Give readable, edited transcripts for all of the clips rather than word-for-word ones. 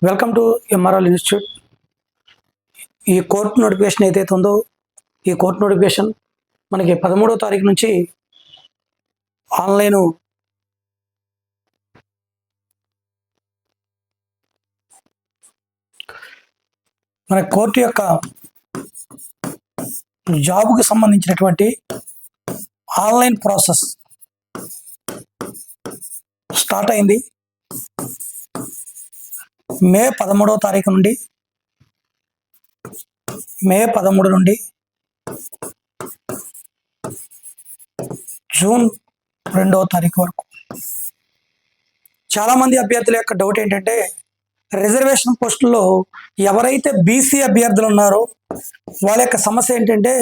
Welcome to MRL institute. ఈ court notification ఏదైతే ఉందో ఈ కోర్టు నోటిఫికేషన్ మనకి 13వ తారీఖు నుంచి ఆన్లైన్ మన కోర్టు యొక్క జాబ్కి సంబంధించినటువంటి ఆన్లైన్ ప్రాసెస్ స్టార్ట్ అయింది. మే 13వ తారీఖు నుండి మే 13 నుండి జూన్ 2వ తారీఖు వరకు. చాలామంది అభ్యర్థుల యొక్క డౌట్ ఏంటంటే రిజర్వేషన్ పోస్టుల్లో ఎవరైతే బీసీ అభ్యర్థులు ఉన్నారో వాళ్ళ యొక్క సమస్య ఏంటంటే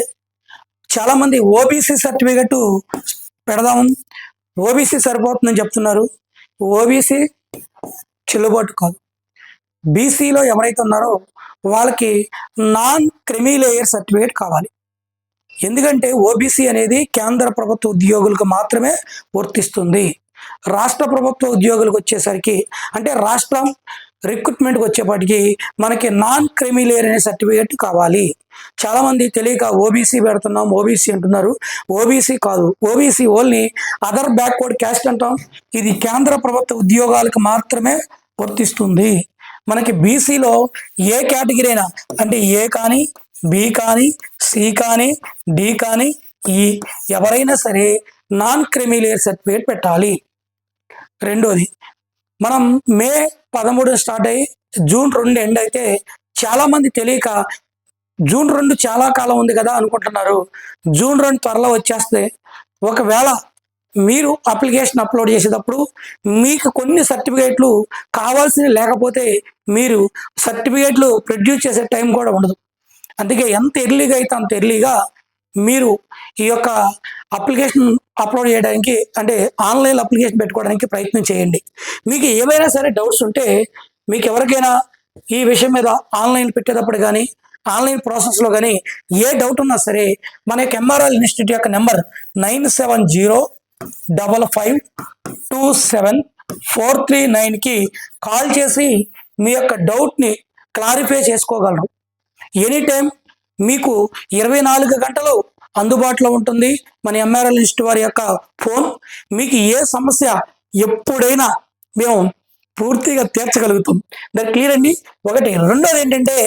చాలామంది ఓబీసీ సర్టిఫికెట్ పెడదాం, ఓబీసీ సరిపోతుందని చెప్తున్నారు. ఓబీసీ చెల్లుబాటు కాదు. బీసీలో ఎవరైతే ఉన్నారో వాళ్ళకి నాన్ క్రిమీ లేయర్ సర్టిఫికేట్ కావాలి. ఎందుకంటే ఓబీసీ అనేది కేంద్ర ప్రభుత్వ ఉద్యోగులకు మాత్రమే వర్తిస్తుంది. రాష్ట్ర ప్రభుత్వ ఉద్యోగులకు వచ్చేసరికి అంటే రాష్ట్రం రిక్రూట్మెంట్కి వచ్చేప్పటికి మనకి నాన్ క్రిమీ లేయర్ అనే సర్టిఫికేట్ కావాలి. చాలామంది తెలియక ఓబీసీ పెడుతున్నాం, ఓబీసీ అంటున్నారు. ఓబీసీ కాదు, OBC only other backward caste అంటాం. ఇది కేంద్ర ప్రభుత్వ ఉద్యోగాలకు మాత్రమే వర్తిస్తుంది. మనకి బీసీలో ఏ కేటగిరీ అయినా అంటే ఏ కానీ, బి కానీ, సి కానీ, డి కానీ, ఈ ఎవరైనా సరే నాన్ క్రిమీ లేయర్ సర్టిఫికేట్ పెట్టాలి. రెండోది, మనం మే 13 స్టార్ట్ అయ్యి జూన్ 2 ఎండ్ అయితే చాలామంది తెలియక జూన్ 2 చాలా కాలం ఉంది కదా అనుకుంటున్నారు. జూన్ 2 త్వరలో వచ్చేస్తే ఒకవేళ మీరు అప్లికేషన్ అప్లోడ్ చేసేటప్పుడు మీకు కొన్ని సర్టిఫికేట్లు కావాల్సినవి లేకపోతే మీరు సర్టిఫికేట్లు ప్రొడ్యూస్ చేసే టైం కూడా ఉండదు. అందుకే ఎంత ఎర్లీగా అయితే అంత ఎర్లీగా మీరు ఈ యొక్క అప్లికేషన్ అప్లోడ్ చేయడానికి అంటే ఆన్లైన్ అప్లికేషన్ పెట్టుకోవడానికి ప్రయత్నం చేయండి. మీకు ఏవైనా సరే డౌట్స్ ఉంటే మీకు ఎవరికైనా ఈ విషయం మీద ఆన్లైన్ పెట్టేటప్పుడు కానీ ఆన్లైన్ ప్రాసెస్లో కానీ ఏ డౌట్ ఉన్నా సరే మన యొక్క ఎంఆర్ఎల్ ఇన్స్టిట్యూట్ యొక్క నెంబర్ 9705527439కి కాల్ చేసి మీ యొక్క డౌట్ని క్లారిఫై చేసుకోగలరు. ఎనీ టైం మీకు 24 గంటలు అందుబాటులో ఉంటుంది మన ఎంఆర్ఎల్ ఇన్స్టిట్యూట్ వారి యొక్క ఫోన్. మీకు ఏ సమస్య ఎప్పుడైనా మేము పూర్తిగా తీర్చగలుగుతాం. దాని క్లియర్ అండి. ఒకటి. రెండోది ఏంటంటే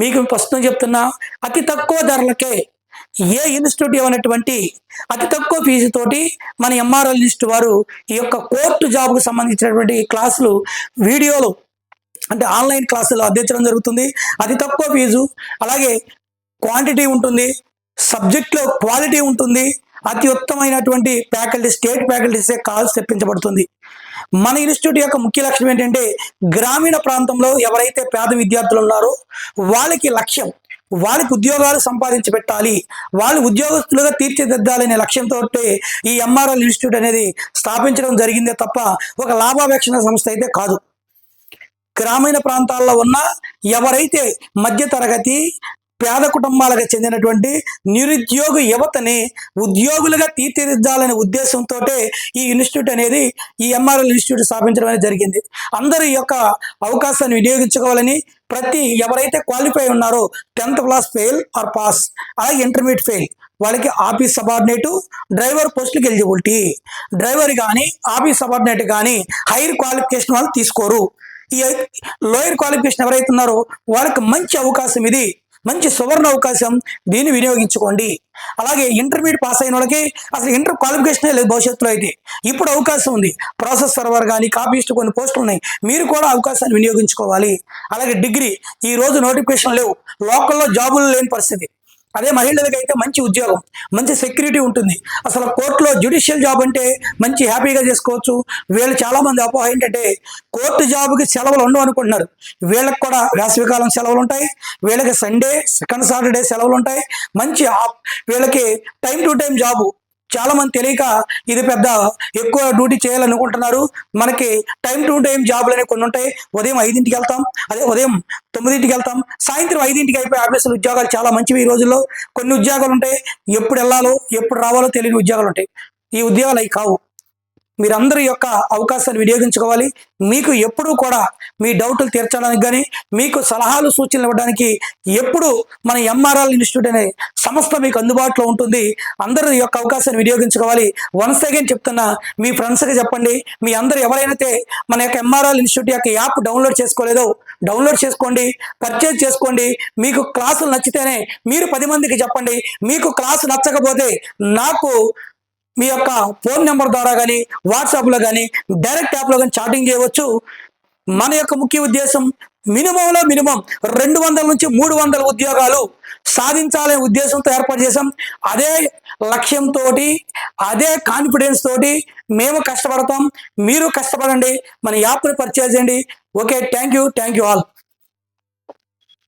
మీకు ప్రస్తుతం చెప్తున్నా అతి తక్కువ ధరలకే ఏ ఇన్స్టిట్యూట్ ఇవ్వనటువంటి అతి తక్కువ ఫీజుతోటి మన ఎంఆర్ఎల్ ఇన్స్టిట్యూట్ వారు ఈ యొక్క కోర్టు జాబ్కు సంబంధించినటువంటి క్లాసులు వీడియోలు అంటే ఆన్లైన్ క్లాసులు అందించడం జరుగుతుంది. అతి తక్కువ ఫీజు, అలాగే క్వాంటిటీ ఉంటుంది, సబ్జెక్ట్లో క్వాలిటీ ఉంటుంది, అతి ఉత్తమమైనటువంటి ఫ్యాకల్టీ స్టేట్ ఫ్యాకల్టీసే కాల్స్ తెప్పించబడుతుంది. మన ఇన్స్టిట్యూట్ యొక్క ముఖ్య లక్ష్యం ఏంటంటే గ్రామీణ ప్రాంతంలో ఎవరైతే పేద విద్యార్థులు ఉన్నారో వాళ్ళకి లక్ష్యం వాళ్ళకి ఉద్యోగాలు సంపాదించి పెట్టాలి, వాళ్ళు ఉద్యోగస్తులుగా తీర్చిదిద్దాలనే లక్ష్యంతో ఈ ఎంఆర్ఎల్ ఇన్స్టిట్యూట్ అనేది స్థాపించడం జరిగిందే తప్ప ఒక లాభాపేక్షణ సంస్థ అయితే కాదు. గ్రామీణ ప్రాంతాల్లో ఉన్న ఎవరైతే మధ్యతరగతి పేద కుటుంబాలకు చెందినటువంటి నిరుద్యోగ యువతని ఉద్యోగులుగా తీర్చిదిద్దాలనే ఉద్దేశంతో ఈ ఇన్స్టిట్యూట్ అనేది ఈ ఎంఆర్ఎల్ ఇన్స్టిట్యూట్ స్థాపించడం అనేది జరిగింది. అందరూ ఈ యొక్క అవకాశాన్ని వినియోగించుకోవాలని ప్రతి ఎవరైతే క్వాలిఫై ఉన్నారో 10th class fail or pass, అలాగే ఇంటర్మీడియట్ ఫెయిల్ వాళ్ళకి ఆఫీస్ సబార్డినేటు, డ్రైవర్ పోస్టులకు ఎలిజిబిలిటీ. డ్రైవర్ కానీ ఆఫీస్ సబార్డినేట్ కానీ హైయర్ క్వాలిఫికేషన్ వాళ్ళు తీసుకోరు. ఈ లోయర్ క్వాలిఫికేషన్ ఎవరైతే ఉన్నారో వాళ్ళకి మంచి అవకాశం, ఇది మంచి సువర్ణ అవకాశం, దీన్ని వినియోగించుకోండి. అలాగే ఇంటర్మీడియట్ పాస్ అయిన వాళ్ళకి అసలు ఇంటర్ క్వాలిఫికేషనే లేదు భవిష్యత్తులో, అయితే ఇప్పుడు అవకాశం ఉంది. ప్రాసెస్ సర్వర్ కానీ కాపీస్ట్ కొన్ని పోస్టులు ఉన్నాయి, మీరు కూడా అవకాశాన్ని వినియోగించుకోవాలి. అలాగే డిగ్రీ, ఈ రోజు నోటిఫికేషన్ లేవు, లోకల్లో జాబులు లేని పరిస్థితి. అదే మహిళలకు అయితే మంచి ఉద్యోగం, మంచి సెక్యూరిటీ ఉంటుంది. అసలు కోర్టులో జ్యుడిషియల్ జాబ్ అంటే మంచి హ్యాపీగా చేసుకోవచ్చు. వీళ్ళు చాలామంది అపోహ ఏంటంటే కోర్టు జాబ్కి సెలవులు ఉండవు అనుకుంటున్నారు. వీళ్ళకి కూడా వేసవికాలం సెలవులు ఉంటాయి, వీళ్ళకి సండే సెకండ్ సాటర్డే సెలవులు ఉంటాయి. మంచి వీళ్ళకి టైం టు టైం జాబు. చాలామంది తెలియక ఇది పెద్ద ఎక్కువ డ్యూటీ చేయాలనుకుంటున్నారు. మనకి టైం టు టైం జాబులు అనేవి కొన్ని ఉంటాయి. ఉదయం 5ంటికి వెళ్తాం, అదే ఉదయం 9ంటికి వెళ్తాం, సాయంత్రం 5ంటికి అయిపోయి ఆఫీసులు ఉద్యోగాలు చాలా మంచివి. ఈ రోజుల్లో కొన్ని ఉద్యోగాలు ఉంటాయి, ఎప్పుడు వెళ్ళాలో ఎప్పుడు రావాలో తెలియని ఉద్యోగాలు ఉంటాయి. ఈ ఉద్యోగాలు అవి కావు. మీరందరి యొక్క అవకాశాన్ని వినియోగించుకోవాలి. మీకు ఎప్పుడూ కూడా మీ డౌట్లు తీర్చడానికి కానీ మీకు సలహాలు సూచనలు ఇవ్వడానికి ఎప్పుడు మన ఎంఆర్ఆర్ ఇన్స్టిట్యూట్ అనే సంస్థ మీకు అందుబాటులో ఉంటుంది. అందరూ ఈ యొక్క అవకాశాన్ని వినియోగించుకోవాలి. వన్స్ అగైన్ చెప్తున్నా, మీ ఫ్రెండ్స్కి చెప్పండి. మీ అందరూ ఎవరైతే మన యొక్క ఎంఆర్ఆర్ ఇన్స్టిట్యూట్ యొక్క యాప్ డౌన్లోడ్ చేసుకోలేదో డౌన్లోడ్ చేసుకోండి, పర్చేజ్ చేసుకోండి. మీకు క్లాసులు నచ్చితేనే మీరు 10 మందికి చెప్పండి. మీకు క్లాసు నచ్చకపోతే నాకు మీ యొక్క ఫోన్ నెంబర్ ద్వారా కానీ వాట్సాప్లో కానీ డైరెక్ట్ యాప్లో కానీ చాటింగ్ చేయవచ్చు. మన యొక్క ముఖ్య ఉద్దేశం మినిమంలో మినిమం 200 నుంచి 300 ఉద్యోగాలు సాధించాలనే ఉద్దేశంతో ఏర్పాటు చేసాం. అదే లక్ష్యంతో అదే కాన్ఫిడెన్స్ తోటి మేము కష్టపడతాం. మీరు కష్టపడండి, మన యాప్ని పర్చేజ్ చేయండి. Okay, thank you all.